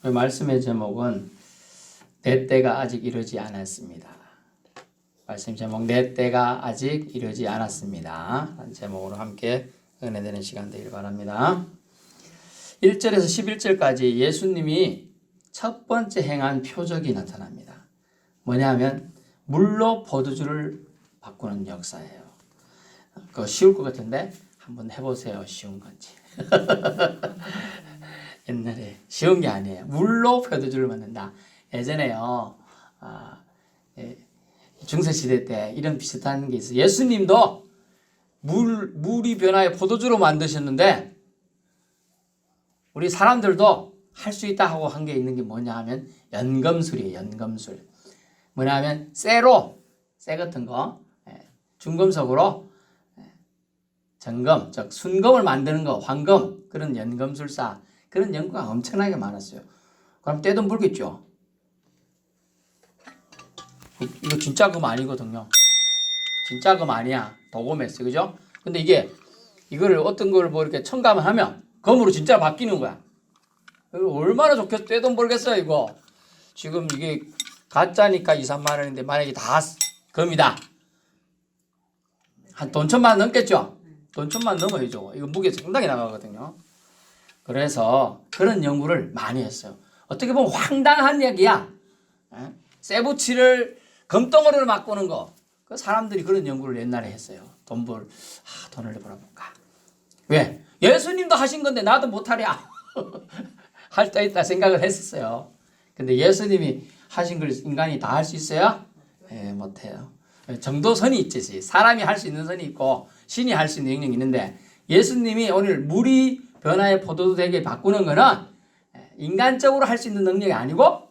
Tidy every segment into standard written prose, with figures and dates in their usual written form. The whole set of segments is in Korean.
그 말씀의 제목은 내 때가 아직 이르지 않았습니다. 말씀 제목 내 때가 아직 이르지 않았습니다. 라는 제목으로 함께 은혜되는 시간 되길 바랍니다. 1절에서 11절까지 예수님이 첫 번째 행한 표적이 나타납니다. 뭐냐면 물로 포도주를 바꾸는 역사예요. 그거 쉬울 것 같은데 한번 해보세요. 쉬운 건지. 옛날에 쉬운 게 아니에요. 물로 포도주를 만든다. 예전에요. 중세시대 때 이런 비슷한 게 있어요. 예수님도 물이 변화해 포도주로 만드셨는데 우리 사람들도 할 수 있다 하고 한 게 있는 게 뭐냐 하면 연금술이에요. 연금술. 뭐냐 하면 쇠 같은 거 중금속으로 정금, 즉 순금을 만드는 거, 황금, 그런 연금술사, 그런 연구가 엄청나게 많았어요. 그럼 떼돈 벌겠죠. 이거 진짜 금 아니거든요. 진짜 금 아니야. 도금했어요. 그죠? 근데 이거를 어떤 걸 뭐 이렇게 첨가만 하면 금으로 진짜 바뀌는 거야. 얼마나 좋겠어. 떼돈 벌겠어요, 이거. 지금 이게 가짜니까 2, 3만 원인데 만약에 다 금이다. 한 돈 1,000만 원 넘겠죠? 돈 1,000만 원 넘어야죠. 이거 무게 상당히 나가거든요. 그래서 그런 연구를 많이 했어요. 어떻게 보면 황당한 얘기야. 쇠붙이를 금덩어리로 바꾸는 거. 그 사람들이 그런 연구를 옛날에 했어요. 돈을 벌어볼까. 왜? 예수님도 하신 건데 나도 못하랴. 할 수 있다 생각을 했었어요. 근데 예수님이 하신 걸 인간이 다 할 수 있어요? 네, 못해요. 정도선이 있지. 사람이 할 수 있는 선이 있고 신이 할 수 있는 영역이 있는데 예수님이 오늘 물이 변화의 포도주 되게 바꾸는 거는 인간적으로 할 수 있는 능력이 아니고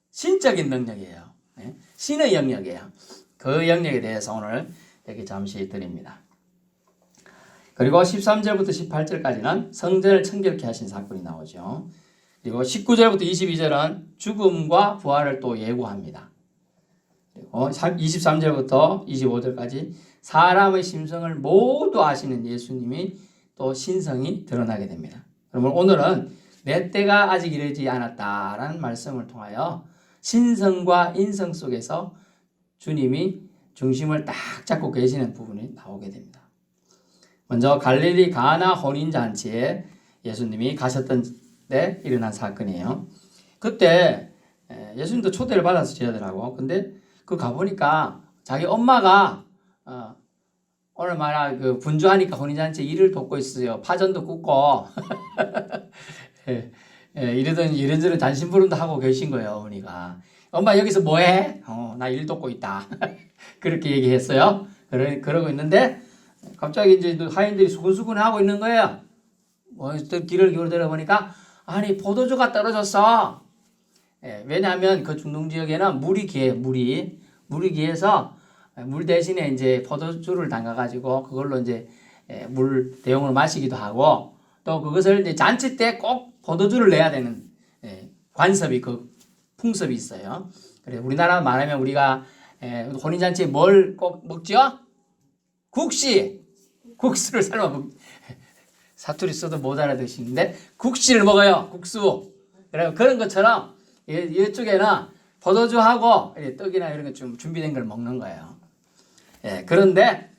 신적인 능력이에요. 신의 영역이에요. 그 영역에 대해서 오늘 얘기 잠시 드립니다. 그리고 13절부터 18절까지는 성전을 청결케 하신 사건이 나오죠. 그리고 19절부터 22절은 죽음과 부활을 또 예고합니다. 그리고 23절부터 25절까지 사람의 심성을 모두 아시는 예수님이 또 신성이 드러나게 됩니다. 그러면 오늘은 내 때가 아직 이르지 않았다라는 말씀을 통하여 신성과 인성 속에서 주님이 중심을 딱 잡고 계시는 부분이 나오게 됩니다. 먼저 갈릴리 가나 혼인잔치에 예수님이 가셨던 때 일어난 사건이에요. 그때 예수님도 초대를 받아서 제자들하고 근데 그 가보니까 자기 엄마가 오늘 말아 그 분주하니까 혼인잔치 일을 돕고 있어요. 파전도 굽고 이런저런 잔심부름도 하고 계신 거예요. 어머니가. 엄마 여기서 뭐해? 나 일 돕고 있다. 그렇게 얘기했어요. 그러고 있는데 갑자기 이제 하인들이 수근수근 하고 있는 거예요. 길을 기울여 보니까 아니 포도주가 떨어졌어. 왜냐하면 그 중동 지역에는 물이 귀해요. 물이 귀해서 물 대신에 이제 포도주를 담가가지고 그걸로 이제 물 대용으로 마시기도 하고 또 그것을 이제 잔치 때 꼭 포도주를 내야 되는 관습이 그 풍습이 있어요. 그래 우리나라 말하면 우리가 혼인잔치에 뭘 꼭 먹죠? 국수를 삶아 사투리 써도 못 알아듣시는데 국시를 먹어요. 국수. 그래 그런 것처럼 이쪽에는 포도주하고 떡이나 이런 거 좀 준비된 걸 먹는 거예요. 그런데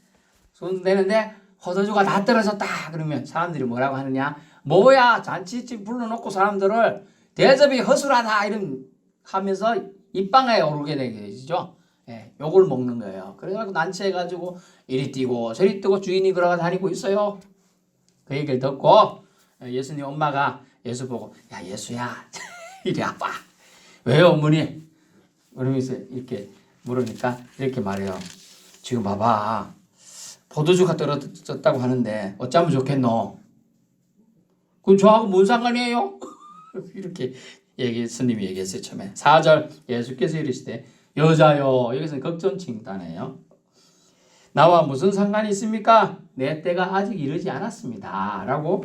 손 대는데 포도주가 다 떨어졌다 그러면 사람들이 뭐라고 하느냐? 뭐야 잔치집 불러놓고 사람들을 대접이 허술하다 이런 하면서 입방아에 오르게 되죠. 요걸 먹는 거예요. 그래가지고 난처해가지고 이리 뛰고 저리 뛰고 주인이 걸어가 다니고 있어요. 그 얘기를 듣고 예수님 엄마가 예수 보고 야 예수야 이리 와봐. 왜요 어머니? 그러면서 이렇게 물으니까 이렇게 말해요. 지금 봐봐 포도주가 떨어졌다고 하는데 어쩌면 좋겠노? 그건 저하고 뭔 상관이에요? 이렇게 스님이 얘기했어요. 처음에 4절 예수께서 이르시되 여자요 여기서는 걱정칭단이에요. 나와 무슨 상관이 있습니까? 내 때가 아직 이르지 않았습니다. 라고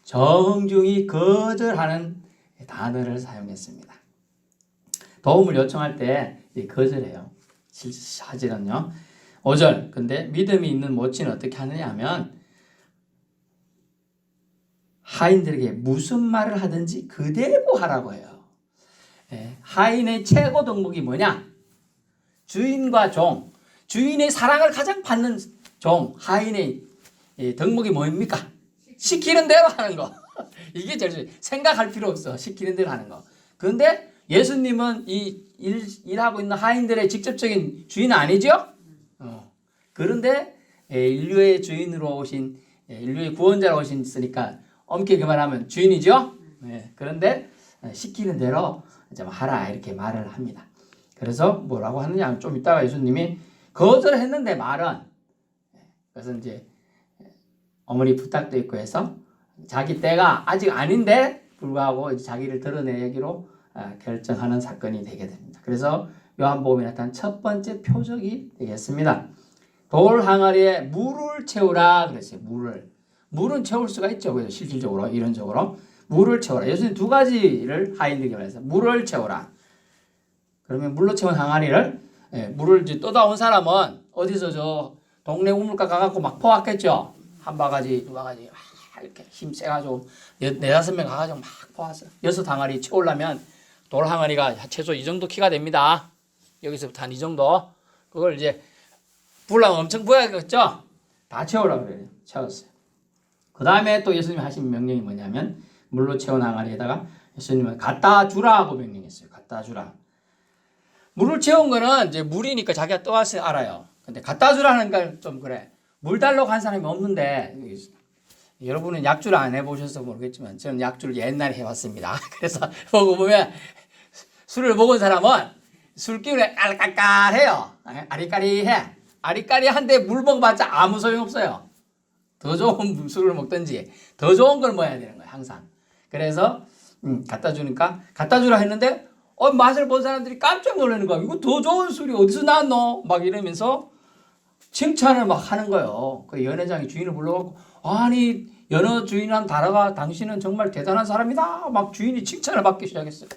정중히 거절하는 단어를 사용했습니다. 도움을 요청할 때 거절해요. 사실은요. 5절 근데 믿음이 있는 모친은 어떻게 하느냐 하면 하인들에게 무슨 말을 하든지 그대로 하라고 해요. 하인의 최고 덕목이 뭐냐? 주인과 종, 주인의 사랑을 가장 받는 종, 하인의 덕목이 뭡니까? 시키는 대로 하는 거. 이게 제일 생각할 필요 없어. 시키는 대로 하는 거. 그런데 예수님은 이 일하고 있는 하인들의 직접적인 주인은 아니죠? 그런데 인류의 주인으로 오신, 인류의 구원자로 오셨으니까 엄격히 말하면 주인이죠? 그런데 시키는 대로 좀 하라 이렇게 말을 합니다. 그래서 뭐라고 하느냐, 좀 이따가 예수님이 거절했는데 말은, 그래서 이제 어머니 부탁도 있고 해서 자기 때가 아직 아닌데 불구하고 자기를 드러내기로 결정하는 사건이 되게 됩니다. 그래서 요한복음에 나타난 첫 번째 표적이 되겠습니다. 돌 항아리에 물을 채우라 그랬어요. 물은 채울 수가 있죠. 그래서 실질적으로 이론적으로 물을 채우라. 예수님 두 가지를 하인들에게 말해서 물을 채우라. 그러면 물로 채운 항아리를, 물을 이제 떠다온 사람은 어디서 저 동네 우물가 가갖고 막 퍼왔겠죠. 한 바가지, 두 바가지 이렇게 힘 세가지고 네다섯 명 가가지고 막 퍼왔어. 6항아리 채우려면 돌 항아리가 최소 이 정도 키가 됩니다. 여기서부터 한 이 정도. 그걸 이제 부으려면 엄청 부어야겠죠. 다 채우라 그래요. 채웠어요. 그 다음에 또 예수님이 하신 명령이 뭐냐면 물로 채운 항아리에다가 예수님은 갖다 주라고 명령했어요. 갖다 주라. 물을 채운 거는 이제 물이니까 자기가 떠와서 알아요. 근데 갖다 주라는 건 좀 그래. 물 달라고 한 사람이 없는데, 여러분은 약주를 안 해보셔서 모르겠지만 저는 약주를 옛날에 해봤습니다. 그래서 먹어보면 술을 먹은 사람은 술 기운에 깔깔깔해요. 아리까리해. 아리까리한데 물 먹어봤자 아무 소용없어요. 더 좋은 술을 먹든지 더 좋은 걸 먹어야 되는 거예요. 항상. 그래서 갖다 주니까 갖다 주라 했는데 맛을 본 사람들이 깜짝 놀라는 거야. 이거 더 좋은 술이 어디서 나왔노? 막 이러면서 칭찬을 막 하는 거예요. 그 연회장이 주인을 불러갖고, 아니 연어 주인한 다라가 당신은 정말 대단한 사람이다. 막 주인이 칭찬을 받기 시작했어요.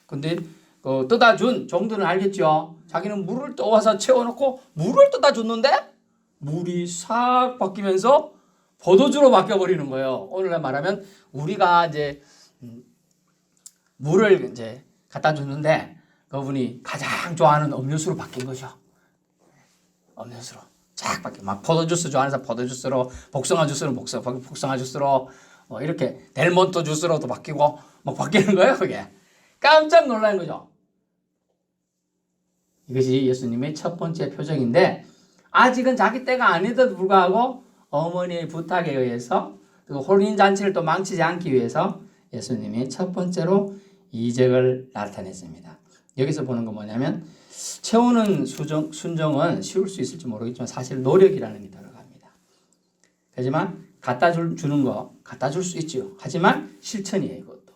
근데 떠다 준 종들은 알겠죠. 자기는 물을 떠와서 채워놓고 물을 떠다 줬는데 물이 싹 바뀌면서 포도주로 바뀌어버리는 거예요. 오늘날 말하면 우리가 이제 물을 이제 갖다 줬는데 그분이 가장 좋아하는 음료수로 바뀐 거죠. 음료수로 쫙 바뀌어. 막 포도주스 좋아하는 사람 포도주스로, 복숭아 주스는 복숭아 주스로, 이렇게 델몬토 주스로도 바뀌고 막 바뀌는 거예요. 그게 깜짝 놀라는 거죠. 이것이 예수님의 첫 번째 표적인데 아직은 자기 때가 아니데도 불구하고 어머니의 부탁에 의해서 그 혼인잔치를 또 망치지 않기 위해서 예수님이 첫 번째로 이적을 나타냈습니다. 여기서 보는 건 뭐냐면 채우는 순종은 쉬울 수 있을지 모르겠지만 사실 노력이라는 게 들어갑니다. 하지만 갖다 주는 거 갖다 줄 수 있죠. 하지만 실천이에요. 이것도.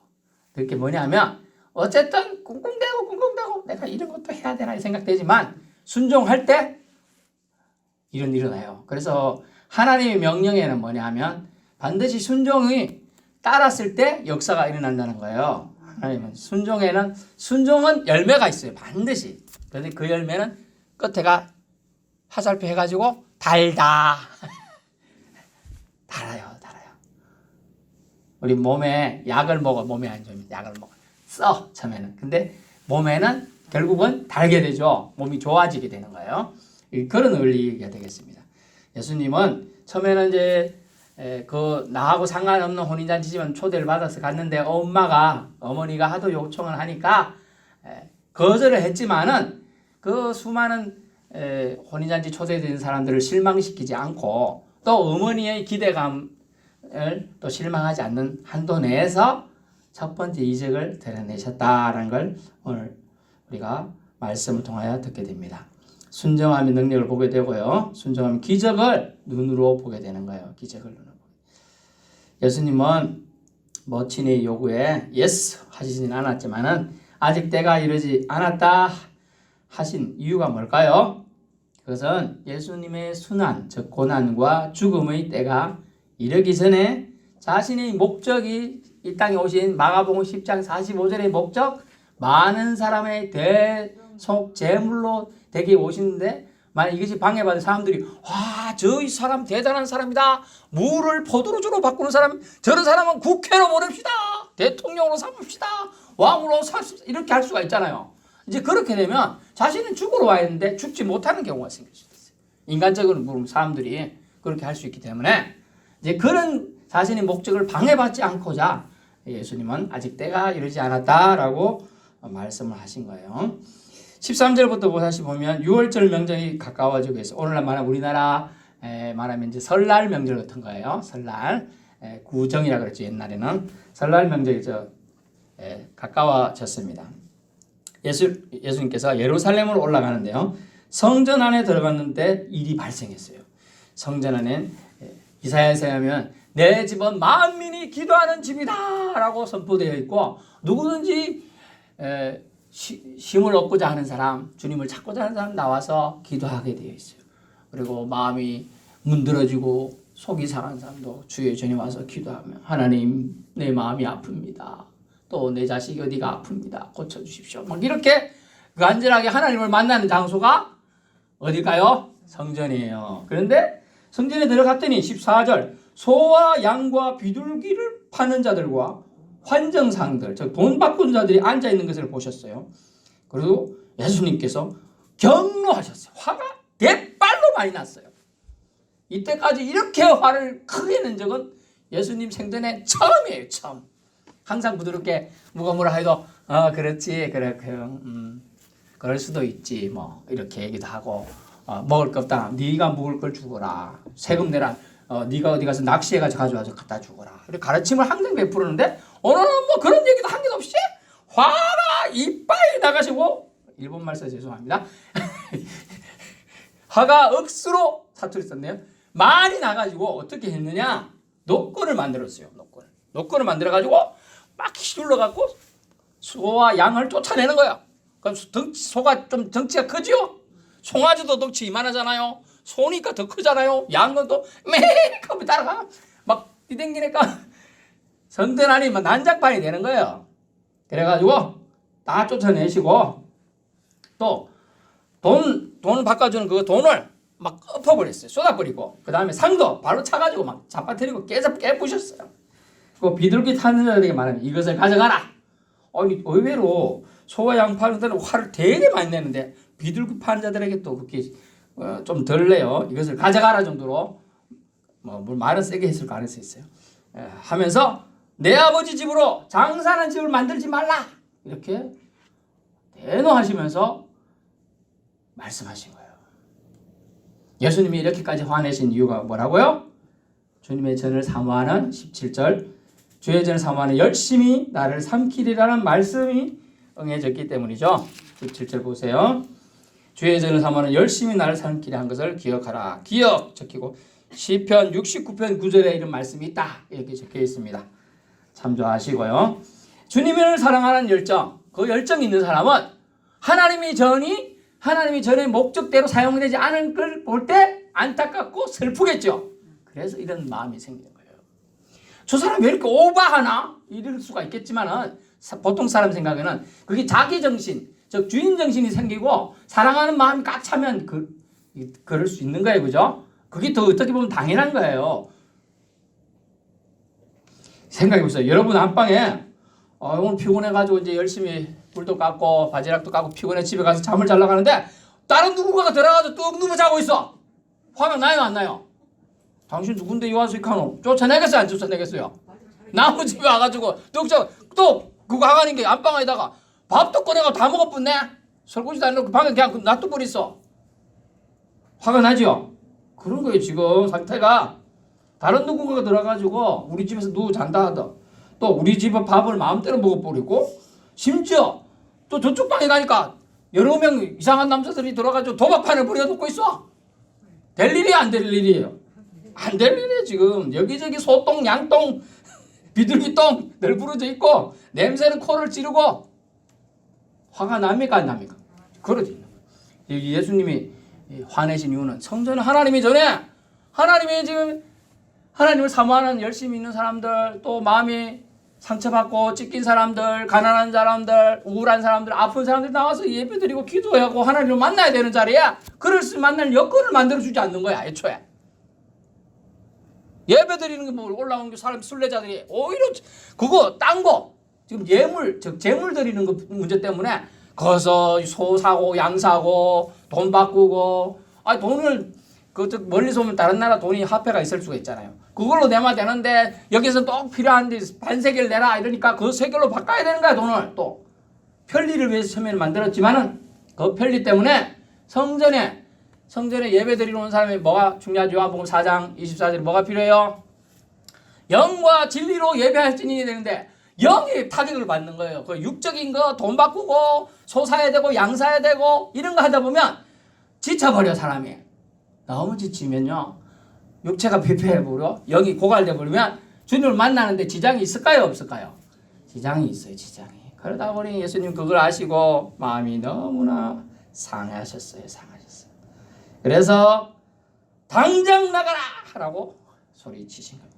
그게 뭐냐면 어쨌든 꿍꿍대고 내가 이런 것도 해야 되나 생각되지만 순종할 때 일은 일어나요. 그래서 하나님의 명령에는 뭐냐 하면 반드시 순종이 따랐을 때 역사가 일어난다는 거예요. 하나님은 순종은 열매가 있어요. 반드시. 그런데 그 열매는 끝에가 화살표 해가지고 달다. 달아요. 우리 몸에 약을 먹어. 몸에 안 좋으면 약을 먹어. 써. 처음에는. 근데 몸에는 결국은 달게 되죠. 몸이 좋아지게 되는 거예요. 그런 원리가 되겠습니다. 예수님은 처음에는 이제 나하고 상관없는 혼인잔치지만 초대를 받아서 갔는데 어머니가 하도 요청을 하니까 거절을 했지만은 그 수많은 혼인잔치 초대된 사람들을 실망시키지 않고 또 어머니의 기대감을 또 실망하지 않는 한도 내에서 첫 번째 이적을 드러내셨다라는 걸 오늘 우리가 말씀을 통하여 듣게 됩니다. 순종하면 능력을 보게 되고요. 순종하면 기적을 눈으로 보게 되는 거예요. 기적을 눈으로. 예수님은 모친의 요구에 예스 하시진 않았지만은 아직 때가 이르지 않았다 하신 이유가 뭘까요? 그것은 예수님의 순환, 즉 고난과 죽음의 때가 이르기 전에 자신의 목적이 이 땅에 오신 마가복음 10장 45절의 목적, 많은 사람의 대속 제물로 되게 오시는데 만약 이것이 방해받은 사람들이 와, 저 이 사람 대단한 사람이다. 물을 포도주로 바꾸는 사람, 저런 사람은 국회로 보냅시다. 대통령으로 삼읍시다. 왕으로 이렇게 할 수가 있잖아요. 이제 그렇게 되면 자신은 죽으러 와야 했는데 죽지 못하는 경우가 생길 수 있어요. 인간적으로 사람들이 그렇게 할 수 있기 때문에 이제 그런 자신의 목적을 방해받지 않고자 예수님은 아직 때가 이르지 않았다라고 말씀을 하신 거예요. 13절부터 다시 보면 6월절 명절이 가까워지고 있어요. 오늘날 말하면 우리나라 말하면 이제 설날 명절 같은 거예요. 설날 구정이라 그랬죠. 옛날에는 설날 명절이 가까워졌습니다. 예수님께서 예루살렘으로 올라가는데요. 성전 안에 들어갔는데 일이 발생했어요. 성전 안에 이사야서에 하면 내 집은 만민이 기도하는 집이다 라고 선포되어 있고 누구든지 쉼을 얻고자 하는 사람, 주님을 찾고자 하는 사람 나와서 기도하게 되어 있어요. 그리고 마음이 문드러지고 속이 상한 사람도 주의 전에 와서 기도하면 하나님 내 마음이 아픕니다. 또 내 자식이 어디가 아픕니다. 고쳐주십시오. 막 이렇게 간절하게 하나님을 만나는 장소가 어딜까요? 성전이에요. 그런데 성전에 들어갔더니 14절 소와 양과 비둘기를 파는 자들과 환정상들, 즉 돈 바꾼 자들이 앉아있는 것을 보셨어요. 그리고 예수님께서 경노하셨어요. 화가 대빨로 많이 났어요. 이때까지 이렇게 화를 크게 낸 적은 예수님 생전에 처음이에요. 처음. 항상 부드럽게 뭐라 해도 그렇지 그럴 수도 있지 뭐 이렇게 얘기도 하고 먹을 거 없다. 네가 먹을 걸 주거라. 세금 내라. 네가 어디 가서 낚시해가지고 가져와서 갖다 주거라. 이렇게 가르침을 항상 베푸는데 오늘은 뭐 그런 얘기도 한 개 없이 화가 이빨이 나가시고 일본말 써 죄송합니다. 화가 억수로 사투리 썼네요. 많이 나가지고 어떻게 했느냐? 노권을 만들었어요. 노권을 만들어가지고 막 휘둘러갖고 소와 양을 쫓아내는 거야. 그럼 소가 좀 덩치가 크지요? 송아지도 덩치 이만하잖아요. 소니까 더 크잖아요. 양은 또 매일 따라가 막 뛰댕기니까 성전 안이 막 난장판이 되는 거예요. 그래가지고 다 쫓아내시고 또 돈 바꿔주는 그 돈을 막 엎어버렸어요. 쏟아버리고 그 다음에 상도 발로 차가지고 막 잡아뜨리고 깨부셨어요. 그 비둘기 타는 자들에게 말하면 이것을 가져가라. 아니 의외로 소와 양 파는 데는 화를 되게 많이 내는데 비둘기 파는 자들에게 또 그렇게 좀 덜 내요. 이것을 가져가라 정도로 뭐 말은 세게 했을 가능성이 있어요. 하면서 내 아버지 집으로 장사하는 집을 만들지 말라. 이렇게 대노하시면서 말씀하신 거예요. 예수님이 이렇게까지 화내신 이유가 뭐라고요? 주님의 전을 사모하는 17절 주의 전을 사모하는 열심히 나를 삼키리라는 말씀이 응해졌기 때문이죠. 17절 보세요. 주의 전을 사모하는 열심히 나를 삼키리 한 것을 기억하라. 기억 적히고 시편 69편 9절에 이런 말씀이 있다. 이렇게 적혀 있습니다. 참조하시고요. 주님을 사랑하는 열정, 그 열정이 있는 사람은 하나님의 전의 목적대로 사용되지 않은 걸 볼 때 안타깝고 슬프겠죠. 그래서 이런 마음이 생기는 거예요. 저 사람 왜 이렇게 오바하나? 이럴 수가 있겠지만은 보통 사람 생각에는 그게 자기 정신, 즉 주인 정신이 생기고 사랑하는 마음이 꽉 차면 그럴 수 있는 거예요. 그죠? 그게 더 어떻게 보면 당연한 거예요. 생각해 보세요. 여러분 안방에 오늘 피곤해가지고 이제 열심히 불도 깎고 바지락도 깎고 피곤해 집에 가서 잠을 자려고 하는데 다른 누군가가 들어가서 뚝 누워 자고 있어. 화가 나요 안 나요? 당신 누군데 와서 이렇게 하노? 쫓아내겠어요 안 쫓아내겠어요? 나무 집에 와가지고 또 그거 하가는 게 안방에다가 밥도 꺼내가 다 먹어뿐네. 설거지도 안 놓고 방에 그냥 놔둬버렸어. 화가 나죠? 그런 거예요 지금 상태가. 다른 누군가가 들어가지고 우리 집에서 누워 잔다 하다. 또 우리 집에 밥을 마음대로 먹어버리고 심지어 또 저쪽 방에 가니까 여러 명 이상한 남자들이 들어가지고 도박판을 벌여놓고 있어. 될 일이야 안 될 일이에요? 안 될 일이에요 지금. 여기저기 소똥 양똥 비둘기똥 늘 부러져 있고 냄새는 코를 찌르고 화가 납니까 안 납니까? 그러지. 예수님이 화내신 이유는 성전은 하나님이 전에 하나님이 지금 하나님을 사모하는 열심히 있는 사람들, 또 마음이 상처받고 찢긴 사람들, 가난한 사람들, 우울한 사람들, 아픈 사람들 나와서 예배드리고 기도하고 하나님을 만나야 되는 자리야. 그럴 수 만날 여건을 만들어주지 않는 거야 애초에. 예배드리는 게 뭐 올라온 게 사람 순례자들이 오히려 그거 딴 거 지금 예물, 즉 재물 드리는 그 문제 때문에 거기서 소 사고 양 사고 돈 바꾸고 돈을 그쪽 멀리서 오면 다른 나라 돈이 화폐가 있을 수가 있잖아요. 그걸로 내면 되는데 여기서 또 필요한데 반세계를 내라 이러니까 그 세계로 바꿔야 되는 거야. 돈을 또 편리를 위해서 처음에는 만들었지만은 그 편리 때문에 성전에 예배 드리러 온 사람이 뭐가 중요하죠? 요한복음 4장 24절에 뭐가 필요해요? 영과 진리로 예배할지니 되는데 영이 타격을 받는 거예요. 그 육적인 거 돈 바꾸고 소 사야 되고 양 사야 되고 이런 거 하다 보면 지쳐버려 사람이. 너무 지치면요 육체가 피폐해버려 영이 고갈돼버리면 주님을 만나는데 지장이 있을까요 없을까요? 지장이 있어요. 지장이. 그러다 보니 예수님 그걸 아시고 마음이 너무나 상하셨어요. 그래서 당장 나가라 하라고 소리치신 겁니다.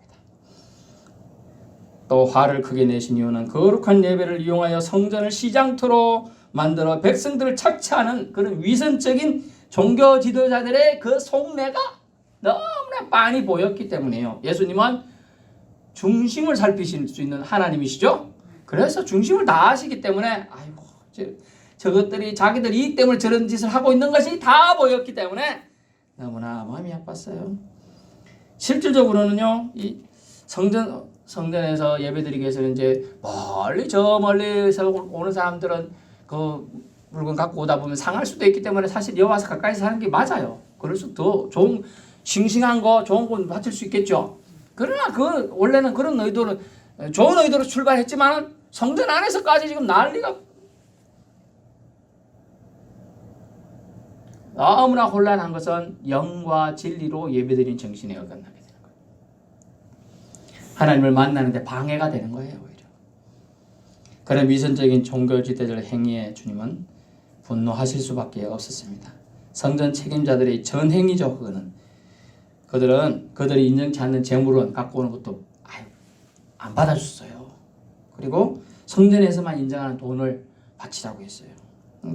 또 화를 크게 내신 이유는 거룩한 예배를 이용하여 성전을 시장터로 만들어 백성들을 착취하는 그런 위선적인 종교 지도자들의 그 속내가 너무나 많이 보였기 때문이에요. 예수님은 중심을 살피실 수 있는 하나님이시죠. 그래서 중심을 다 아시기 때문에 아이고 저것들이 자기들 이익 때문에 저런 짓을 하고 있는 것이 다 보였기 때문에 너무나 마음이 아팠어요. 실질적으로는요, 이 성전에서 예배드리기 위해서는 이제 멀리서 오는 사람들은 그 물건 갖고 오다 보면 상할 수도 있기 때문에 사실 여와서 가까이 사는 게 맞아요. 그래서 더 좋은 싱싱한 거 좋은 건 받을 수 있겠죠. 그러나 그 원래는 그런 의도로 좋은 의도로 출발했지만 성전 안에서까지 지금 난리가 너무나 혼란한 것은 영과 진리로 예배드린 정신에 어긋나게 되는 거예요. 하나님을 만나는데 방해가 되는 거예요. 오히려. 그런 위선적인 종교 지도자들 행위에 주님은 분노하실 수밖에 없었습니다. 성전 책임자들의 전행이죠. 그거는 그들이 인정치 않는 재물은 갖고 오는 것도 안 받아줬어요. 그리고 성전에서만 인정하는 돈을 바치라고 했어요.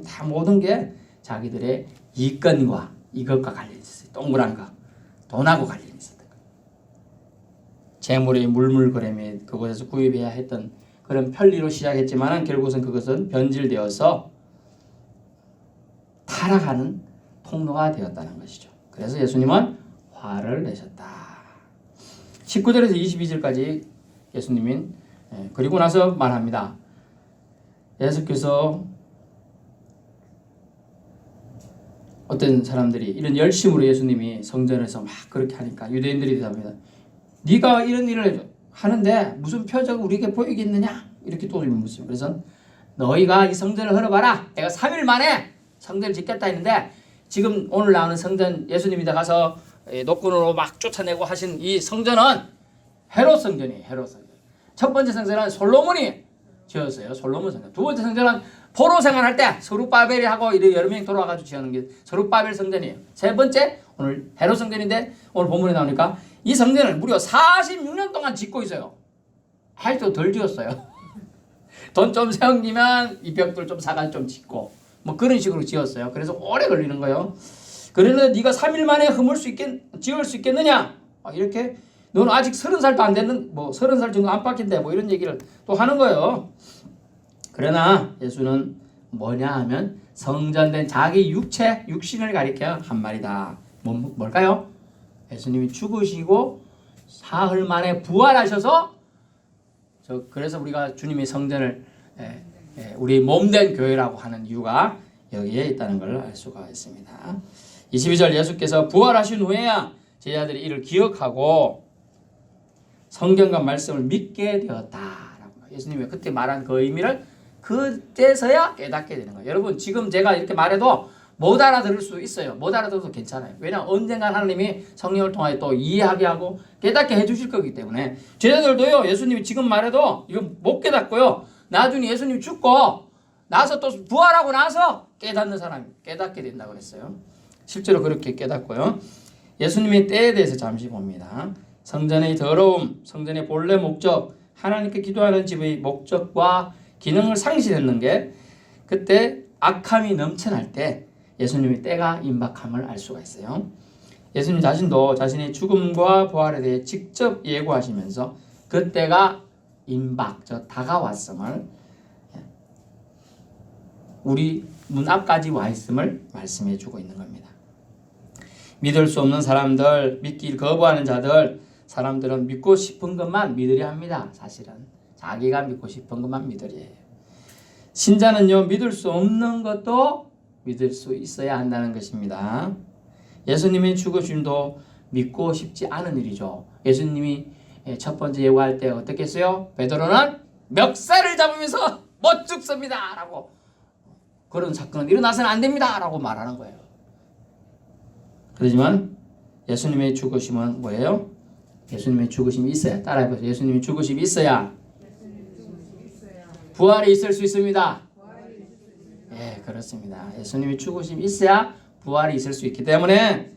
다 모든 게 자기들의 이권과 이것과 관련이 있었어요. 동그란 거. 돈하고 관련이 있었던 거예요. 재물의 물물거래에 그곳에서 구입해야 했던 그런 편리로 시작했지만 결국은 그것은 변질되어서 타락하는 통로가 되었다는 것이죠. 그래서 예수님은 화를 내셨다. 19절에서 22절까지 예수님이 그리고 나서 말합니다. 예수께서 어떤 사람들이 이런 열심으로 예수님이 성전에서 막 그렇게 하니까 유대인들이 대답합니다. 네가 이런 일을 하는데 무슨 표적을 우리에게 보이겠느냐? 이렇게 또 묻습니다. 그래서 너희가 이 성전을 헐어봐라. 내가 3일 만에 성전을 짓겠다 했는데 지금 오늘 나오는 성전 예수님이 가서 노끈으로 막 쫓아내고 하신 이 성전은 헤롯 성전이에요. 헤롯 성전. 첫 번째 성전은 솔로몬이 지었어요. 솔로몬 성전. 두 번째 성전은 포로 생활할 때 서룹바벨이 하고 여러 명이 돌아와가지고 지었는 게 서룹바벨 성전이에요. 세 번째 오늘 헤롯 성전인데 오늘 본문에 나오니까 이 성전을 무려 46년 동안 짓고 있어요. 아직도 덜 지었어요. 돈 좀 세우면 이 벽돌 좀 사가 좀 짓고 뭐 그런 식으로 지었어요. 그래서 오래 걸리는 거예요. 그러는데 네가 3일 만에 지을 수 있겠느냐? 이렇게 너는 아직 30살도 안 됐는 30살 정도 안팎인데 이런 얘기를 또 하는 거예요. 그러나 예수는 뭐냐 하면 성전된 자기 육신을 가리켜 한 말이다. 뭘까요? 예수님이 죽으시고 사흘 만에 부활하셔서 그래서 우리가 주님의 성전을 우리 몸된 교회라고 하는 이유가 여기에 있다는 걸 알 수가 있습니다. 22절 예수께서 부활하신 후에야 제자들이 이를 기억하고 성경과 말씀을 믿게 되었다라고. 예수님이 그때 말한 그 의미를 그때서야 깨닫게 되는 거예요. 여러분 지금 제가 이렇게 말해도 못 알아들을 수 있어요. 못 알아들어도 괜찮아요. 왜냐하면 언젠가 하나님이 성령을 통하여 또 이해하게 하고 깨닫게 해주실 거기 때문에 제자들도요. 예수님이 지금 말해도 이거 못 깨닫고요. 나중에 예수님 죽고 나서 또 부활하고 나서 깨닫는 사람이 깨닫게 된다고 그랬어요. 실제로 그렇게 깨닫고요. 예수님의 때에 대해서 잠시 봅니다. 성전의 더러움, 성전의 본래 목적, 하나님께 기도하는 집의 목적과 기능을 상실했는 게 그때 악함이 넘쳐날 때 예수님의 때가 임박함을 알 수가 있어요. 예수님 자신도 자신의 죽음과 부활에 대해 직접 예고하시면서 그 때가 임박, 저 다가왔음을, 우리 문 앞까지 와 있음을 말씀해 주고 있는 겁니다. 믿을 수 없는 사람들, 믿기를 거부하는 자들, 사람들은 믿고 싶은 것만 믿으려 합니다. 사실은 자기가 믿고 싶은 것만 믿으려 해요. 신자는요, 믿을 수 없는 것도 믿을 수 있어야 한다는 것입니다. 예수님의 죽으심도 믿고 싶지 않은 일이죠. 예수님이 첫 번째 예고할 때 어떻게 했어요? 베드로는 멱살을 잡으면서 못 죽습니다 라고, 그런 사건은 일어나서는 안 됩니다 라고 말하는 거예요. 그렇지만 예수님의 죽으심은 뭐예요? 예수님의 죽으심이 있어야, 따라해보세요. 예수님의 죽으심이 있어야 부활이 있을 수 있습니다. 예, 그렇습니다. 예수님의 죽으심이 있어야 부활이 있을 수 있기 때문에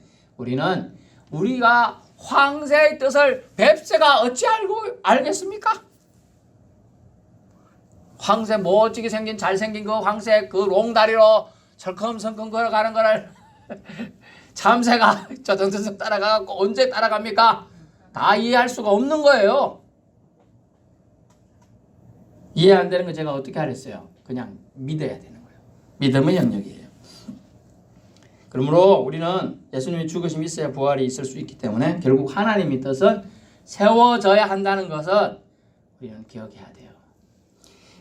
우리가 황새의 뜻을 뱁새가 어찌 알겠습니까? 황새 멋지게 생긴 잘생긴 그 황새 그 롱다리로 설컹설컹 걸어가는 거를 참새가 저등저등 따라가고 언제 따라갑니까? 다 이해할 수가 없는 거예요. 이해 안 되는 거 제가 어떻게 하랬어요? 그냥 믿어야 되는 거예요. 믿음의 영역이에요. 그러므로 우리는 예수님의 죽으심이 있어야 부활이 있을 수 있기 때문에 결국 하나님의 뜻은 세워져야 한다는 것을 우리는 기억해야 돼요.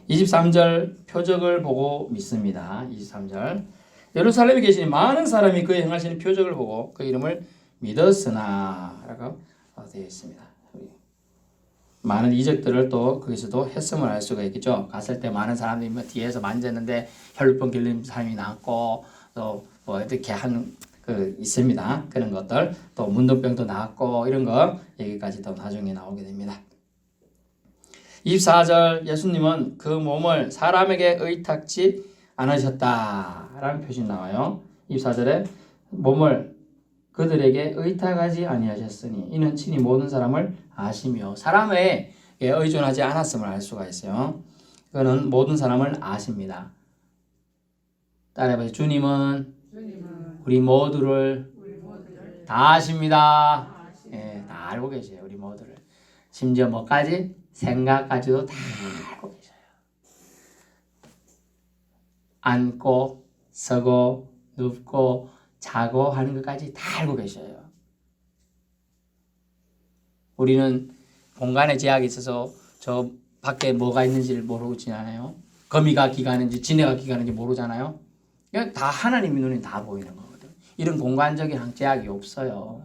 23절 표적을 보고 믿습니다. 23절 예루살렘에 계시니 많은 사람이 그의 행하시는 표적을 보고 그 이름을 믿었으나 라고 되어 있습니다. 많은 이적들을 또 거기서도 했음을 알 수가 있겠죠. 갔을 때 많은 사람들이 뒤에서 만졌는데 혈루병 길린 사람이 나왔고 또 뭐 이렇게 한 있습니다. 그런 것들 또 문둥병도 나왔고 이런 거 얘기까지도 나중에 나오게 됩니다. 24절 예수님은 그 몸을 사람에게 의탁지 않으셨다라는 표시 나와요. 24절에 몸을 그들에게 의탁하지 아니하셨으니 이는 친히 모든 사람을 아시며 사람에 의존하지 않았음을 알 수가 있어요. 그는 모든 사람을 아십니다. 따라해보세요. 주님은 우리 모두를 다 아십니다. 예, 다 알고 계세요. 우리 모두를. 심지어 뭐까지? 생각까지도 다 알고 계셔요. 앉고 서고 눕고 자고 하는 것까지 다 알고 계셔요. 우리는 공간의 제약이 있어서 저 밖에 뭐가 있는지를 모르고 지나요. 거미가 기가는지 지네가 기가는지 모르잖아요. 다 하나님의 눈에 다 보이는 거거든. 이런 공간적인 제약이 없어요.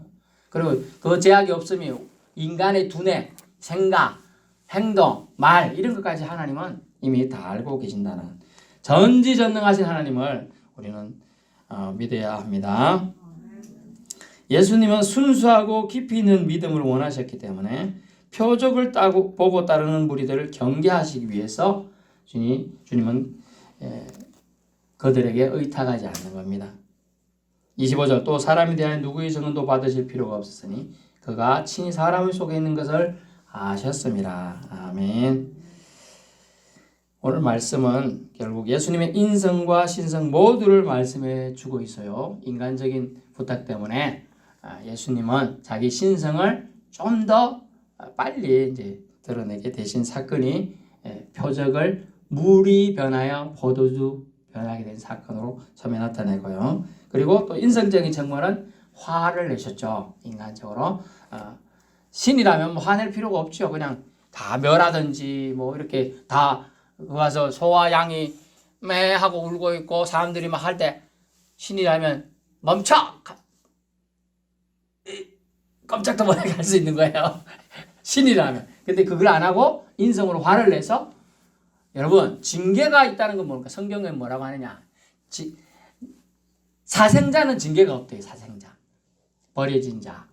그리고 그 제약이 없으면 인간의 두뇌, 생각, 행동, 말 이런 것까지 하나님은 이미 다 알고 계신다는 전지전능하신 하나님을 우리는 믿어야 합니다. 예수님은 순수하고 깊이 있는 믿음을 원하셨기 때문에 표적을 보고 따르는 무리들을 경계하시기 위해서 주님은 그들에게 의탁하지 않는 겁니다. 25절 또 사람에 대한 누구의 증언도 받으실 필요가 없었으니 그가 친히 사람의 속에 있는 것을 아셨습니다. 아멘. 오늘 말씀은 결국 예수님의 인성과 신성 모두를 말씀해 주고 있어요. 인간적인 부탁 때문에 예수님은 자기 신성을 좀 더 빨리 이제 드러내게 되신 사건이 표적을 물이 변하여 포도주 변하게 된 사건으로 처음에 나타내고요. 그리고 또 인성적인 측면은 화를 내셨죠. 인간적으로. 신이라면 뭐 화낼 필요가 없죠. 그냥 다 멸하든지 뭐 이렇게 다 와서 소와 양이 매 하고 울고 있고 사람들이 막 할 때 신이라면 멈춰! 깜짝도 못하게 할 수 있는 거예요. 신이라면. 근데 그걸 안 하고 인성으로 화를 내서 여러분 징계가 있다는 건 뭡니까? 성경에 뭐라고 하느냐? 사생자는 징계가 없대요. 사생자. 버려진 자,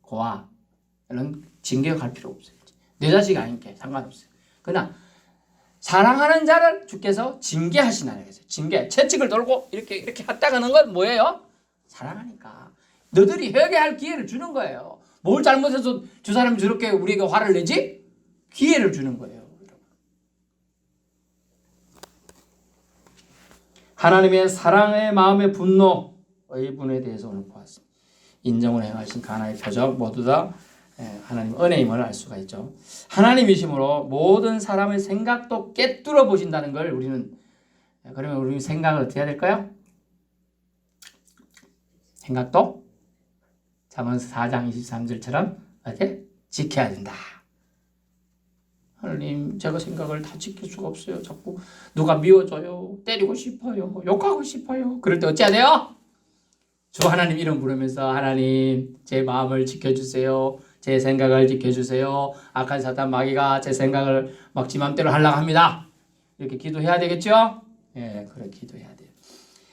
고아 이런 징계가 갈 필요 없어요. 내 자식이 아니니까 상관없어요. 그러나 사랑하는 자를 주께서 징계하시나요? 징계, 채찍을 돌고 이렇게 했다가는 건 뭐예요? 사랑하니까. 너들이 회개할 기회를 주는 거예요. 뭘 잘못해서 저 사람이 저렇게 우리에게 화를 내지? 기회를 주는 거예요. 하나님의 사랑의 마음의 분노, 의분에 대해서 오늘 보았습니다. 인정을 행하신 가나의 표적 모두 다 하나님 은혜임을 알 수가 있죠. 하나님이심으로 모든 사람의 생각도 꿰뚫어 보신다는 걸 우리는, 그러면 우리 생각을 어떻게 해야 될까요? 생각도 잠언서 4장 23절처럼 이렇게 지켜야 된다. 하나님, 제가 생각을 다 지킬 수가 없어요. 자꾸 누가 미워져요. 때리고 싶어요. 욕하고 싶어요. 그럴 때 어찌해야 돼요? 주 하나님 이름 부르면서 하나님, 제 마음을 지켜주세요. 제 생각을 지켜주세요. 악한 사탄 마귀가 제 생각을 막 지 맘대로 하려고 합니다. 이렇게 기도해야 되겠죠? 예, 그렇게 기도해야 돼요.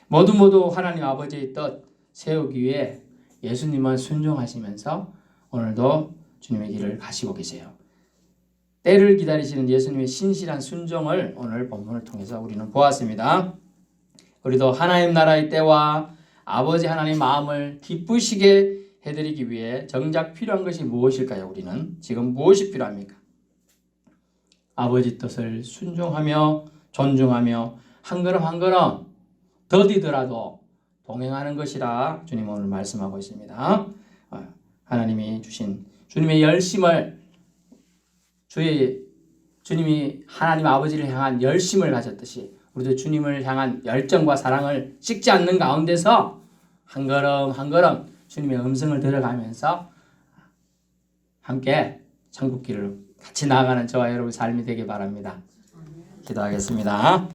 모두 하나님 아버지의 뜻 세우기 위해 예수님만 순종하시면서 오늘도 주님의 길을 가시고 계세요. 때를 기다리시는 예수님의 신실한 순종을 오늘 본문을 통해서 우리는 보았습니다. 우리도 하나님 나라의 때와 아버지 하나님 마음을 기쁘시게 해드리기 위해 정작 필요한 것이 무엇일까요? 우리는 지금 무엇이 필요합니까? 아버지 뜻을 순종하며 존중하며 한 걸음 한 걸음 더디더라도 동행하는 것이라 주님 오늘 말씀하고 있습니다. 하나님이 주신 주님의 열심을 주님이 하나님 아버지를 향한 열심을 가졌듯이 우리도 주님을 향한 열정과 사랑을 식지 않는 가운데서 한 걸음 한 걸음 주님의 음성을 들어가면서 함께 천국길을 같이 나아가는 저와 여러분 삶이 되길 바랍니다. 기도하겠습니다.